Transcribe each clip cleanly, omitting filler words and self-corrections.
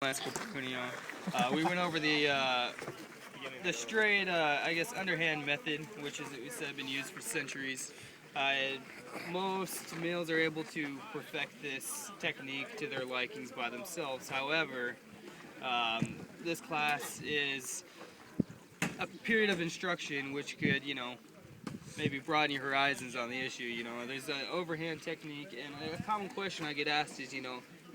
Lance Cuneo. We went over the straight, I guess, underhand method, which is we said been used for centuries. Most males are able to perfect this technique to their likings by themselves. However, this class is a period of instruction which could, maybe broaden your horizons on the issue. There's an overhand technique, and a common question I get asked is,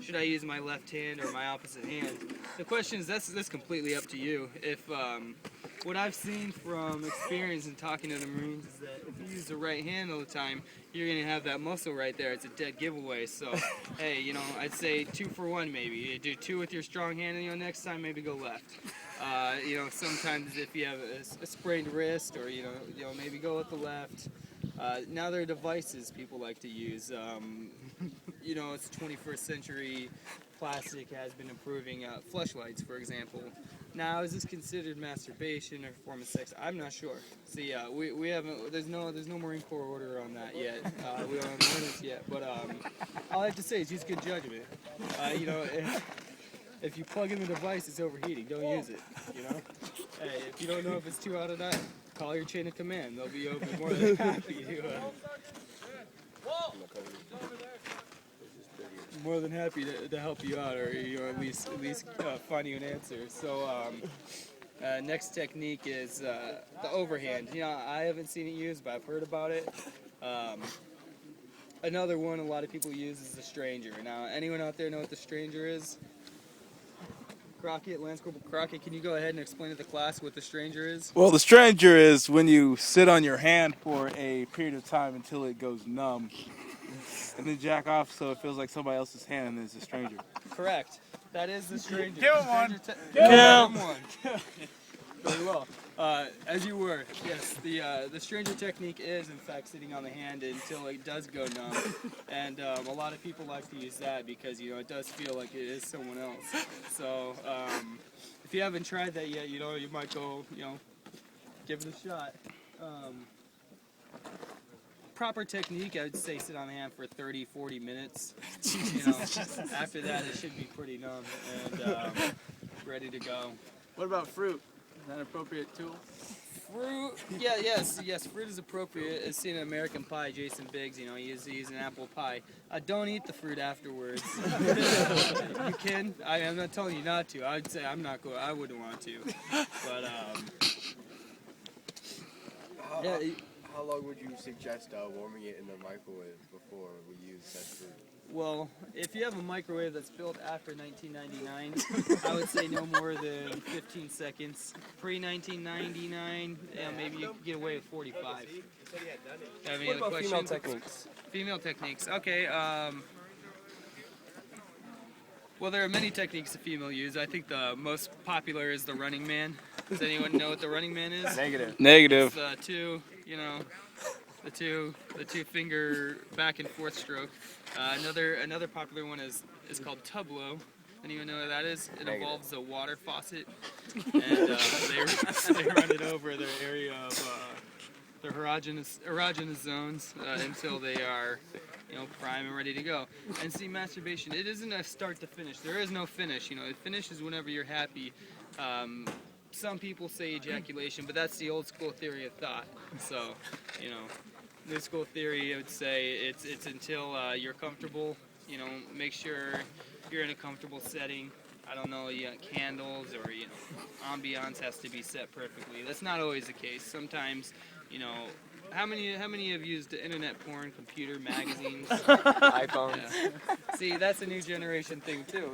should I use my left hand or my opposite hand? The question is, that's completely up to you. If what I've seen from experience and talking to the Marines is that if you use the right hand all the time, you're going to have that muscle right there. It's a dead giveaway. So, hey, I'd say 2 for 1 maybe. You do 2 with your strong hand, and next time maybe go left. Sometimes if you have a sprained wrist or, maybe go with the left. Now there are devices people like to use. It's 21st century. Plastic has been improving. Fleshlights, for example. Now, is this considered masturbation or a form of sex? I'm not sure. See, we haven't. There's no Marine Corps order on that yet. We don't have orders yet. But all I have to say is use good judgment. If you plug in the device, it's overheating. Don't use it. Hey, if you don't know if it's too hot or not, call your chain of command. They'll be more than happy to. More than happy to help you out, or at least find you an answer. So next technique is the overhand. I haven't seen it used, but I've heard about it. Another one a lot of people use is the stranger. Now, anyone out there know what the stranger is? Crockett, Lance Corporal Crockett, can you go ahead and explain to the class what the stranger is? Well, the stranger is when you sit on your hand for a period of time until it goes numb, and then jack off so it feels like somebody else's hand, and then it's a stranger. Correct. That is the stranger. Give him one. Give him one. Very well. As you were, yes, the stranger technique is, in fact, sitting on the hand until it does go numb. And a lot of people like to use that because, it does feel like it is someone else. So if you haven't tried that yet, you might go, give it a shot. Proper technique, I would say sit on the hand for 30, 40 minutes. After that, it should be pretty numb and ready to go. What about fruit? Is that an appropriate tool? Fruit, yes, fruit is appropriate. As seen in American Pie, Jason Biggs, he used an apple pie. Don't eat the fruit afterwards. You can. I'm not telling you not to. I'd say I wouldn't want to. But, How long would you suggest warming it in the microwave before we use that fruit? Well, if you have a microwave that's built after 1999, I would say no more than 15 seconds. Pre-1999, maybe you could get away with 45. Have any other questions? Female techniques? Female techniques. Okay. Well, there are many techniques a female use. I think the most popular is the running man. Does anyone know what the running man is? Negative. It's the two finger back and forth stroke. Another popular one is called tublo. Anyone know what that is? It involves a water faucet, and they run it over their area of their erogenous zones until they are prime and ready to go. And see, masturbation, it isn't a start to finish. There is no finish. The finish is whenever you're happy. Some people say ejaculation, but that's the old school theory of thought. So, new school theory, I would say it's until you're comfortable. Make sure you're in a comfortable setting. I don't know, you got candles or ambiance has to be set perfectly. That's not always the case. Sometimes, how many have used internet porn, computer, magazines, iPhones? Yeah. See, that's a new generation thing too.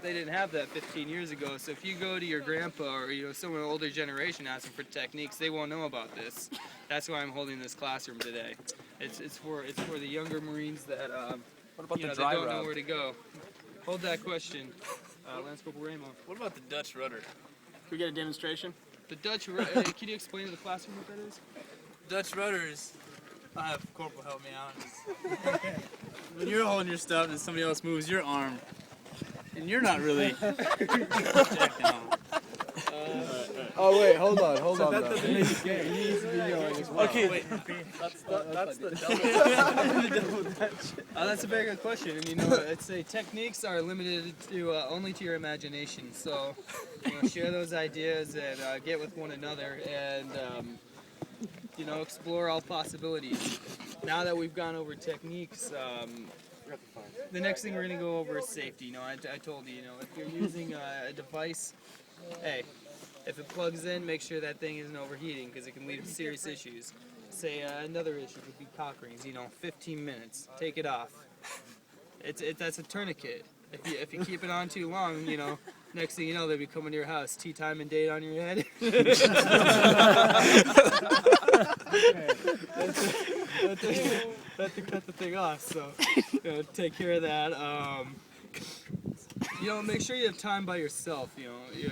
They didn't have that 15 years ago. So if you go to your grandpa or someone older generation asking for techniques, they won't know about this. That's why I'm holding this classroom today. It's for the younger Marines that they don't know where to go. Hold that question, Lance Corporal Ramo. What about the Dutch rudder? Can we get a demonstration? The Dutch rudder. Can you explain to the classroom what that is? Dutch rudders. I have Corporal help me out. When you're holding your stuff and somebody else moves your arm, and you're not really checking on. Oh wait, hold on. That though. doesn't make it gay. He needs to be yelling as well. Okay. Wait, that's the That's a very good question. And I'd say techniques are limited to only to your imagination. So, share those ideas and get with one another and explore all possibilities. Now that we've gone over techniques, the next thing we're gonna go over is safety. I told you, if you're using a device, hey, if it plugs in, make sure that thing isn't overheating because it can lead to serious issues. Say another issue would be cock rings. 15 minutes, take it off. That's a tourniquet. If you keep it on too long, next thing you know, they'll be coming to your house. Tea time and date on your head. Have to cut the thing off. So, take care of that. Make sure you have time by yourself.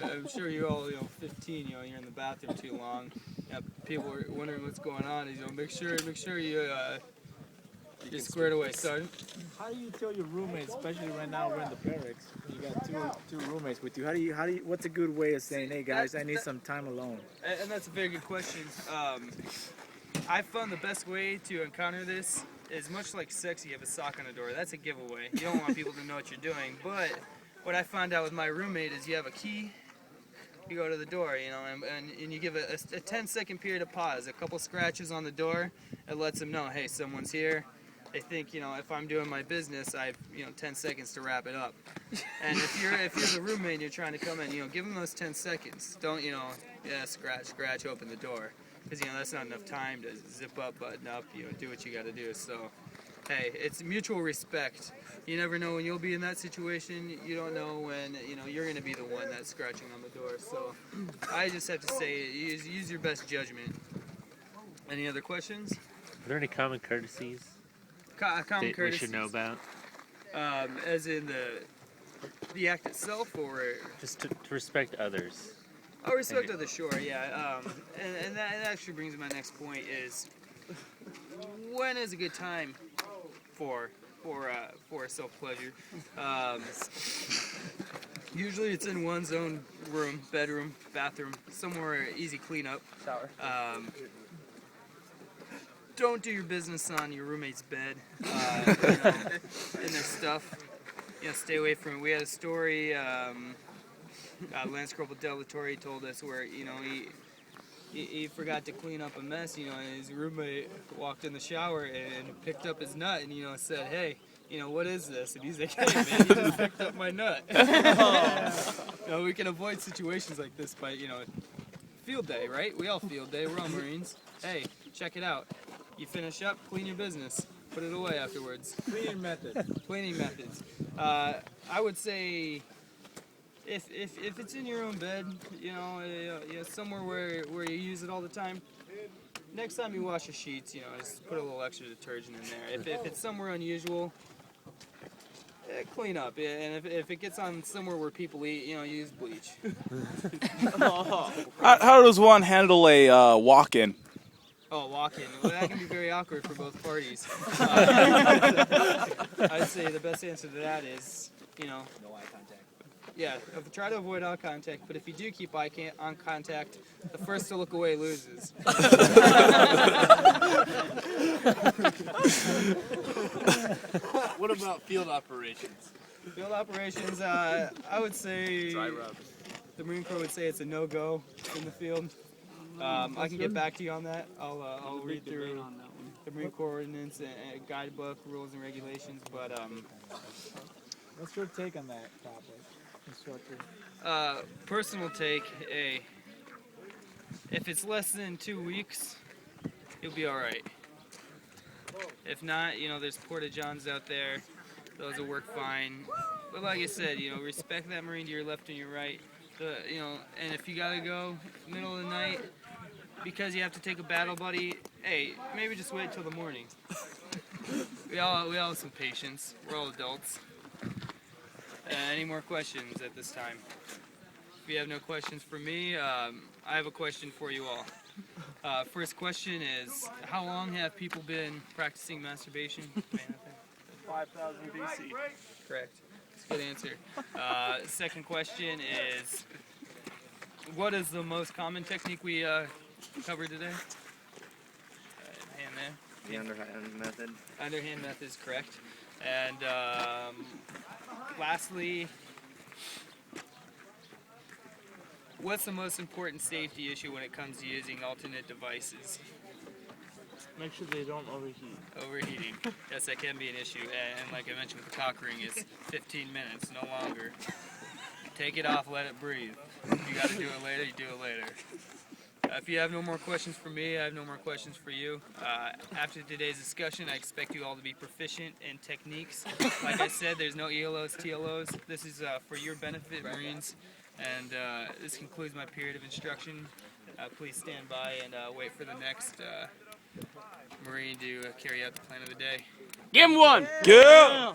I'm sure you're all 15. You're in the bathroom too long. People are wondering what's going on. Make sure you're squared away. So, How do you tell your roommates, especially right now we're in the barracks, you got two roommates with you? How do you what's a good way of saying, hey guys, I need some time alone? and that's a very good question. I found the best way to encounter this is much like sex. You have a sock on the door. That's a giveaway. You don't want people to know what you're doing. But what I found out with my roommate is you have a key. You go to the door, and you give a 10-second period of pause. A couple scratches on the door. It lets them know, hey, someone's here. They think, if I'm doing my business, I have, 10 seconds to wrap it up. And if you're the roommate and you're trying to come in, give them those 10 seconds. Don't, scratch, open the door. Because, that's not enough time to zip up, button up, do what you got to do. So, hey, it's mutual respect. You never know when you'll be in that situation. You don't know when, you're going to be the one that's scratching on the door. So, I just have to say, use your best judgment. Any other questions? Are there any common courtesies Common that we courtesies. should know about? As in the act itself, or Just to respect others. oh, respect others, sure, yeah. And that actually brings me to my next point: is when is a good time for self pleasure? Usually, it's in one's own room, bedroom, bathroom, somewhere easy cleanup. Shower. Don't do your business on your roommate's bed, and their stuff. Stay away from it. We had a story. Lance Corporal Delatorre told us where he forgot to clean up a mess. And his roommate walked in the shower and picked up his nut and said, "Hey, what is this?" And he's like, "Hey man, you just picked up my nut." We can avoid situations like this by field day, right? We all field day. We're all Marines. Hey, check it out. You finish up, clean your business, put it away afterwards. Cleaning method. Cleaning methods. I would say if it's in your own bed, somewhere where you use it all the time, next time you wash your sheets, just put a little extra detergent in there. If it's somewhere unusual, clean up. And if it gets on somewhere where people eat, use bleach. How does one handle a walk-in? Oh, walk-in. Well, that can be very awkward for both parties. I'd say the best answer to that is, No eye contact. yeah, try to avoid eye contact, but if you do keep eye contact, the first to look away loses. What about field operations? Field operations, I would say Dry rub. the Marine Corps would say it's a no-go in the field. I can get back to you on that. I'll read through the Marine Corps ordinance and guidebook, rules and regulations, but What's your take on that topic, instructor? personal take, if it's less than 2 weeks, you'll be all right. If not, there's porta-johns out there. Those will work fine. But like I said, respect that Marine to your left and your right. And if you gotta go middle of the night because you have to take a battle buddy, hey, maybe just wait till the morning. We all have some patience. We're all adults. Any more questions at this time? If you have no questions for me, I have a question for you all. First question is, how long have people been practicing masturbation? 5,000 BC. Correct. That's a good answer. Second question is, What is the most common technique we covered today? Hand there. The underhand method. Underhand method is correct. And lastly, what's the most important safety issue when it comes to using alternate devices? Make sure they don't overheat. Overheating. Yes, that can be an issue. And like I mentioned with the cock ring, it's 15 minutes, no longer. Take it off, let it breathe. If you got to do it later, you do it later. If you have no more questions for me, I have no more questions for you. After today's discussion, I expect you all to be proficient in techniques. Like I said, there's no ELOs, TLOs. This is for your benefit, Marines. And this concludes my period of instruction. Please stand by and wait for the next Marine to carry out the plan of the day. Give him one! Yeah!